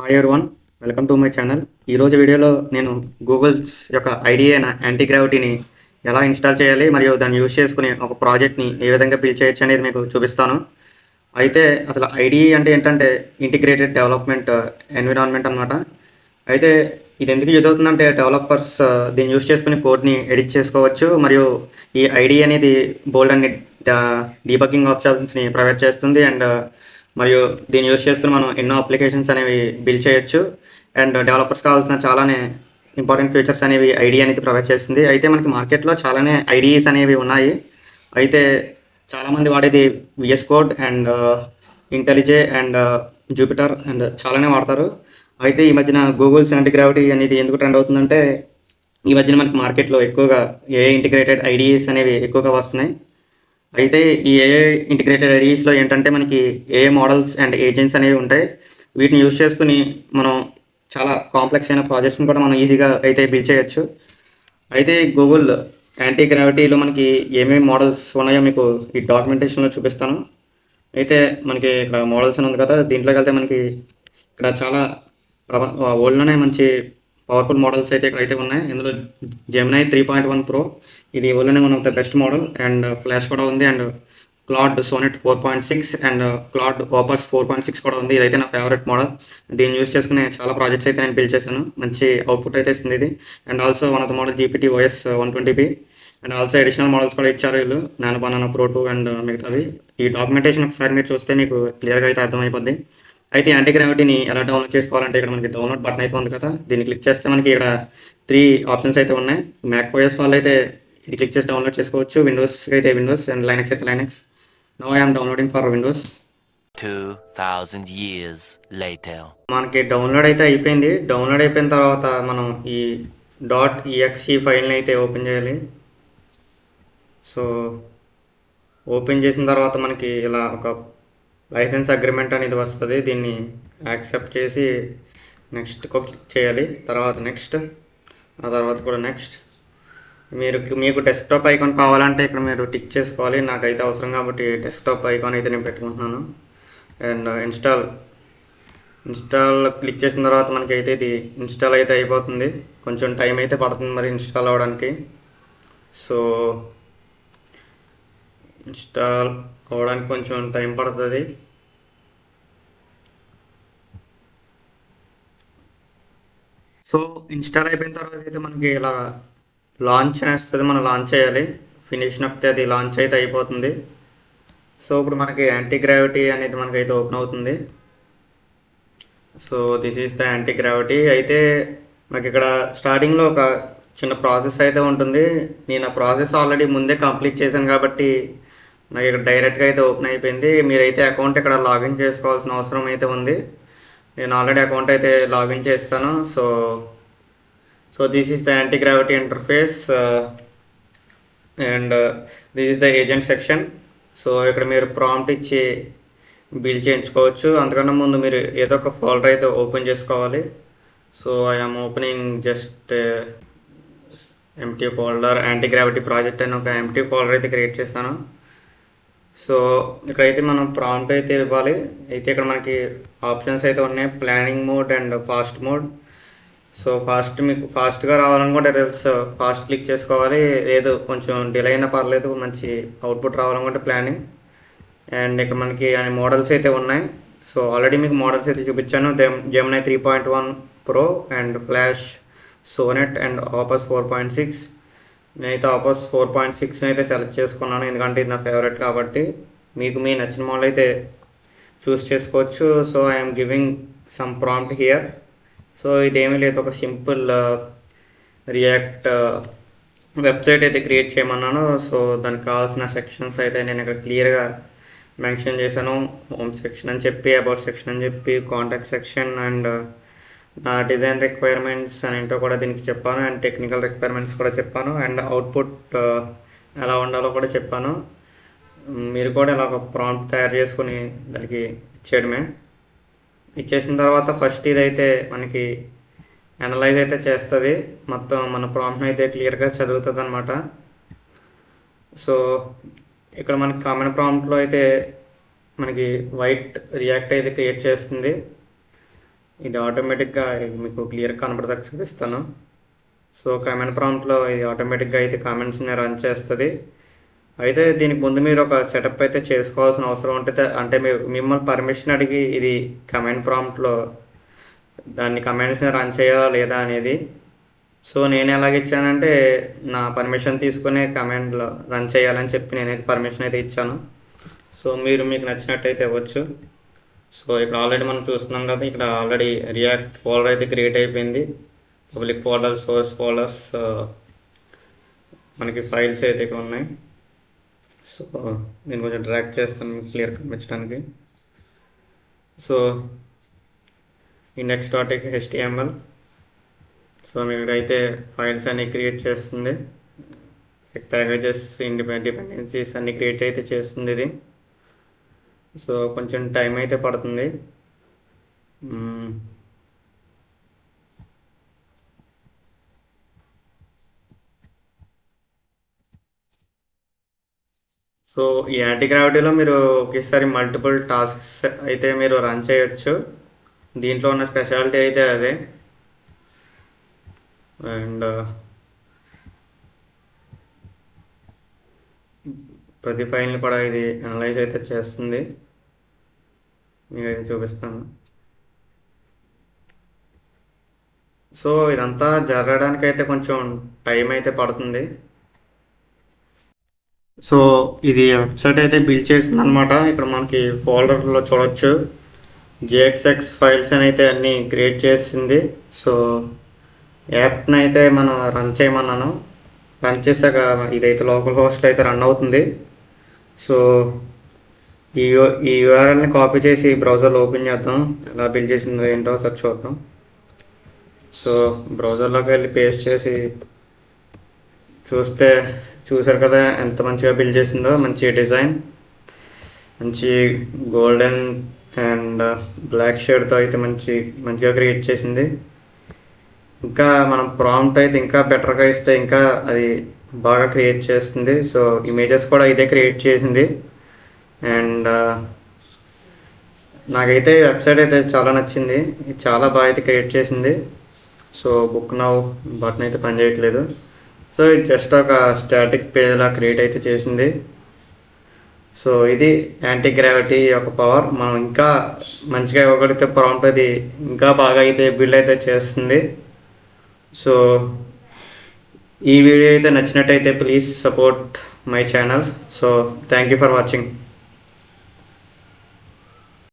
Hi everyone, welcome to my channel. ఈరోజు వీడియోలో నేను గూగుల్స్ యొక్క ఐడిఏ అయిన యాంటీ గ్రావిటీని ఎలా ఇన్స్టాల్ చేయాలి మరియు దాన్ని యూజ్ చేసుకుని ఒక ప్రాజెక్ట్ని ఏ విధంగా బిల్డ్ చేయొచ్చు అనేది మీకు చూపిస్తాను. అయితే అసలు ఐడిఈ అంటే ఏంటంటే ఇంటిగ్రేటెడ్ డెవలప్మెంట్ ఎన్విరాన్మెంట్ అనమాట. అయితే ఇది ఎందుకు యూజ్ అవుతుందంటే డెవలపర్స్ దీన్ని యూజ్ చేసుకుని కోడ్ని ఎడిట్ చేసుకోవచ్చు మరియు ఈ ఐడిఈ అనేది బోల్డ్ అన్ని డీబగ్గింగ్ ఆప్షన్స్ని ప్రొవైడ్ చేస్తుంది. అండ్ మరియు దీన్ని యూజ్ చేసుకుని మనం ఎన్నో అప్లికేషన్స్ అనేవి బిల్డ్ చేయొచ్చు. అండ్ డెవలపర్స్ కావాల్సిన చాలానే ఇంపార్టెంట్ ఫీచర్స్ అనేవి ఐడియా అనేది ప్రొవైడ్ చేస్తుంది. అయితే మనకి మార్కెట్లో చాలానే ఐడిఈస్ అనేవి ఉన్నాయి. అయితే చాలామంది వాడేది VS Code and IntelliJ and Jupyter and చాలానే వాడతారు. అయితే ఈ మధ్యన గూగుల్స్ యాంటీ గ్రావిటీ అనేది ఎందుకు ట్రెండ్ అవుతుందంటే ఈ మధ్యన మనకి మార్కెట్లో ఎక్కువగా ఏ ఇంటిగ్రేటెడ్ ఐడిఈస్ అనేవి ఎక్కువగా వస్తున్నాయి. అయితే ఈ ఏఐ ఇంటిగ్రేటెడ్ ఐడిఈస్లో ఏంటంటే మనకి ఏఐ మోడల్స్ అండ్ ఏజెంట్స్ అనేవి ఉంటాయి. వీటిని యూజ్ చేసుకుని మనం చాలా కాంప్లెక్స్ అయిన ప్రాజెక్ట్స్ని కూడా మనం ఈజీగా అయితే బిల్డ్ చేయొచ్చు. అయితే గూగుల్ యాంటీ గ్రావిటీలో మనకి ఏమేమి మోడల్స్ ఉన్నాయో మీకు ఈ డాక్యుమెంటేషన్లో చూపిస్తాను. అయితే మనకి ఇక్కడ మోడల్స్ అని ఉంది కదా, దీంట్లోకి వెళ్తే మనకి ఇక్కడ చాలా వరల్డ్లోనే మంచి పవర్ఫుల్ మోడల్స్ అయితే ఇక్కడ అయితే ఉన్నాయి. ఇందులో జెమినై 3.1 ప్రో ఇది వరల్డ్లోనే one of the best model. And flash కూడా ఉంది. And Claude Sonnet 4.6 and Claude Opus 4.6 కూడా ఉంది. ఇదైతే నా ఫేవరెట్ మోడల్. దీన్ని యూజ్ చేసుకునే చాలా ప్రాజెక్ట్స్ అయితే నేను బిల్డ్ చేశాను. మంచి అవుట్పుట్ అయితే ఇస్తుంది ఇది. And also one of the model GPT OS 120p. And also additional models కూడా ఇచ్చారు వీళ్ళు, నానో బనానా ప్రో 2 అండ్ మిగతావి. ఈ డాక్యుమెంటేషన్ ఒకసారి మీరు చూస్తే మీకు క్లియర్గా అయితే అర్థమైపోద్ది. అయితే యాంటీ గ్రావిటీని ఎలా డౌన్లోడ్ చేసుకోవాలంటే ఇక్కడ మనకి డౌన్లోడ్ బటన్ అయితే ఉంది కదా, దీన్ని క్లిక్ చేస్తే మనకి ఇక్కడ 3 ఆప్షన్స్ అయితే ఉన్నాయి. మ్యాక్ ఓఎస్ వాళ్ళు అయితే ఇది క్లిక్ చేసి డౌన్లోడ్ చేసుకోవచ్చు. విండోస్ అయితే విండోస్ అండ్ లైనక్స్ అయితే Linux. Now I'm downloading for Windows. 2000 years later. మనకి డౌన్లోడ్ అయితే అయిపోయింది. డౌన్లోడ్ అయిపోయిన తర్వాత మనం ఈ .exe ఫైల్ని అయితే ఓపెన్ చేయాలి. సో ఓపెన్ చేసిన తర్వాత మనకి ఇలా ఒక లైసెన్స్ అగ్రిమెంట్ అనేది వస్తుంది. దీన్ని యాక్సెప్ట్ చేసి నెక్స్ట్ క్లిక్ చేయాలి. తర్వాత నెక్స్ట్, ఆ తర్వాత కూడా నెక్స్ట్. మీకు డెస్క్టాప్ ఐకాన్ కావాలంటే ఇక్కడ మీరు టిక్ చేసుకోవాలి. నాకైతే అవసరం కాబట్టి డెస్క్టాప్ ఐకాన్ అయితే నేను పెట్టుకుంటున్నాను. అండ్ ఇన్స్టాల్ క్లిక్ చేసిన తర్వాత మనకి అయితే ఇది ఇన్స్టాల్ అయితే అయిపోతుంది. కొంచెం టైం అయితే పడుతుంది మరి ఇన్స్టాల్ అవ్వడానికి. సో ఇన్స్టాల్ అవ్వడానికి కొంచెం టైం పడుతుంది. సో ఇన్స్టాల్ అయిపోయిన తర్వాత అయితే మనకి ఇలా లాంచ్ అని వస్తుంది. మనం లాంచ్ చేయాలి. ఫినిష్ నొక్కితే అది లాంచ్ అయితే అయిపోతుంది. సో ఇప్పుడు మనకి యాంటీ గ్రావిటీ అనేది మనకైతే ఓపెన్ అవుతుంది. So this is the anti gravity. అయితే మనకి ఇక్కడ స్టార్టింగ్లో ఒక చిన్న ప్రాసెస్ అయితే ఉంటుంది. నేను ఆ ప్రాసెస్ ఆల్రెడీ ముందే కంప్లీట్ చేశాను కాబట్టి నాకు ఇక్కడ డైరెక్ట్గా అయితే ఓపెన్ అయిపోయింది. మీరైతే అకౌంట్ ఇక్కడ లాగిన్ చేసుకోవాల్సిన అవసరం అయితే ఉంది. నేను ఆల్రెడీ అకౌంట్ అయితే లాగిన్ చేస్తాను. So this is the anti gravity interface and this is the agent section. So ఇక్కడ మీరు ప్రాంప్ట్ ఇచ్చి బిల్డ్ చేయించుకోవచ్చు. అంతకన్నా ముందు మీరు ఏదో ఒక ఫోల్డర్ అయితే ఓపెన్ చేసుకోవాలి. So I'm opening just empty folder. Anti gravity project అని ఒక ఎంటీ ఫోల్డర్ అయితే క్రియేట్ చేస్తాను. సో ఇక్కడైతే మనం ప్రాంప్ట్ అయితే ఇవ్వాలి. అయితే ఇక్కడ మనకి ఆప్షన్స్ అయితే ఉన్నాయి, planning mode and fast mode. So మీకు ఫాస్ట్గా రావాలనుకుంటే ఫాస్ట్ క్లిక్ చేసుకోవాలి. లేదు కొంచెం డిలే అయినా పర్లేదు, మంచి అవుట్పుట్ రావాలనుకుంటే ప్లానింగ్. అండ్ ఇక్కడ మనకి అన్ని మోడల్స్ అయితే ఉన్నాయి. సో ఆల్రెడీ మీకు మోడల్స్ అయితే చూపించాను. Gemini 3.1 pro and flash Sonnet and Opus 4.6. నేనైతే ఆపస్ 4.6 అయితే సెలెక్ట్ చేసుకున్నాను, ఎందుకంటే ఇది నా ఫేవరెట్ కాబట్టి. మీకు మీ నచ్చిన మోడల్ అయితే చూస్ చేసుకోవచ్చు. So I'm giving some prompt here. So ఇదేమీ లేదు, ఒక సింపుల్ రియాక్ట్ వెబ్సైట్ అయితే క్రియేట్ చేయమన్నాను. సో దానికి కావాల్సిన సెక్షన్స్ అయితే నేను ఇక్కడ క్లియర్గా మెన్షన్ చేశాను. హోమ్ సెక్షన్ అని చెప్పి, అబౌట్ సెక్షన్ అని చెప్పి, కాంటాక్ట్ సెక్షన్ అండ్ నా డిజైన్ రిక్వైర్మెంట్స్ అని ఏంటో కూడా దీనికి చెప్పాను. అండ్ టెక్నికల్ రిక్వైర్మెంట్స్ కూడా చెప్పాను. అండ్ అవుట్పుట్ ఎలా ఉండాలో కూడా చెప్పాను. మీరు కూడా ఇలా ఒక ప్రాంప్ట్ తయారు చేసుకుని దానికి ఇచ్చేయడమే. ఇచ్చేసిన తర్వాత ఫస్ట్ ఇదైతే మనకి అనలైజ్ అయితే చేస్తుంది. మొత్తం మన ప్రాంప్ట్ని అయితే క్లియర్గా చదువుతుంది అనమాట. సో ఇక్కడ మనకి కామన్ ప్రాంప్ట్లో అయితే మనకి వైట్ రియాక్ట్ అయితే క్రియేట్ చేస్తుంది. ఇది ఆటోమేటిక్గా మీకు క్లియర్గా కనపడదాకా చూపిస్తాను. సో కమెంట్ ప్రాంప్ట్లో ఇది ఆటోమేటిక్గా అయితే కామెంట్స్ని రన్ చేస్తుంది. అయితే దీనికి ముందు మీరు ఒక సెటప్ అయితే చేసుకోవాల్సిన అవసరం ఉంటుంది. అంటే మిమ్మల్ని పర్మిషన్ అడిగి ఇది కమెంట్ ప్రాంప్ట్లో దాన్ని కమెంట్స్ని రన్ చేయాలా లేదా అనేది. సో నేను ఎలాగిచ్చానంటే నా పర్మిషన్ తీసుకునే కమెంట్లో రన్ చేయాలని చెప్పి నేనైతే పర్మిషన్ అయితే ఇచ్చాను. సో మీకు నచ్చినట్టయితే ఇవ్వచ్చు. సో ఇక్కడ ఆల్రెడీ మనం చూస్తున్నాం కదా, ఇక్కడ ఆల్రెడీ రియాక్ట్ ఫోల్డర్ అయితే క్రియేట్ అయిపోయింది. పబ్లిక్ ఫోల్డర్, సోర్స్ ఫోల్డర్స్, మనకి ఫైల్స్ అయితే ఇక్కడ ఉన్నాయి. సో నేను కొంచెం డ్రాగ్ చేస్తాను మీకు క్లియర్ కనిపించడానికి. So index dot HTML. So మీకు అయితే ఫైల్స్ అన్ని క్రియేట్ చేస్తుంది. ప్యాకేజెస్, డిపెండెన్సీస్ అన్ని క్రియేట్ అయితే చేస్తుంది ఇది. సో కొంచెం టైం అయితే పడుతుంది. సో ఈ యాంటీగ్రావిటీలో మీరు ఒకేసారి మల్టిపుల్ టాస్క్స్ అయితే మీరు రన్ చేయొచ్చు. దీంట్లో ఉన్న స్పెషాలిటీ అయితే అదే. అండ్ ప్రతి ఫైల్ని కూడా ఇది అనలైజ్ అయితే చేస్తుంది. మీకు అయితే చూపిస్తాను. సో ఇదంతా జరగడానికి అయితే కొంచెం టైం అయితే పడుతుంది. సో ఇది వెబ్సైట్ అయితే బిల్డ్ చేసింది అనమాట. ఇక్కడ మనకి ఫోల్డర్లో చూడొచ్చు JXX ఫైల్స్ అని అయితే అన్నీ క్రియేట్ చేసింది. సో యాప్ని అయితే మనం రన్ చేయమన్నాను. రన్ చేశాక ఇదైతే లోకల్ హోస్ట్ అయితే రన్ అవుతుంది. సో ఈ URLని కాపీ చేసి బ్రౌజర్లో ఓపెన్ చేద్దాం. ఎలా బిల్డ్ చేసిందో ఏంటో ఒకసారి చూద్దాం. సో బ్రౌజర్లోకి వెళ్ళి పేస్ట్ చేసి చూసారు కదా ఎంత మంచిగా బిల్డ్ చేసిందో. మంచి డిజైన్, మంచి గోల్డెన్ అండ్ బ్లాక్ షేడ్తో అయితే మంచిగా క్రియేట్ చేసింది. ఇంకా మనం ప్రాంప్ట్ అయితే ఇంకా బెటర్గా ఇస్తే ఇంకా అది బాగా క్రియేట్ చేస్తుంది. సో ఇమేజెస్ కూడా ఇదే క్రియేట్ చేసింది. అండ్ నాకైతే వెబ్సైట్ అయితే చాలా నచ్చింది. చాలా బాగా అయితే క్రియేట్ చేసింది. సో బుక్ నౌ బటన్ అయితే పనిచేయట్లేదు. సో ఇది జస్ట్ ఒక స్టాటిక్ పేజ్లా క్రియేట్ అయితే చేసింది. సో ఇది యాంటీగ్రావిటీ యొక్క పవర్. మనం ఇంకా మంచిగా ఇవ్వగలిగితే ప్రాంప్ట్ అది ఇంకా బాగా అయితే బిల్డ్ అయితే చేస్తుంది. సో ఈ వీడియో అయితే నచ్చినట్టయితే please support my channel. So thank you for watching.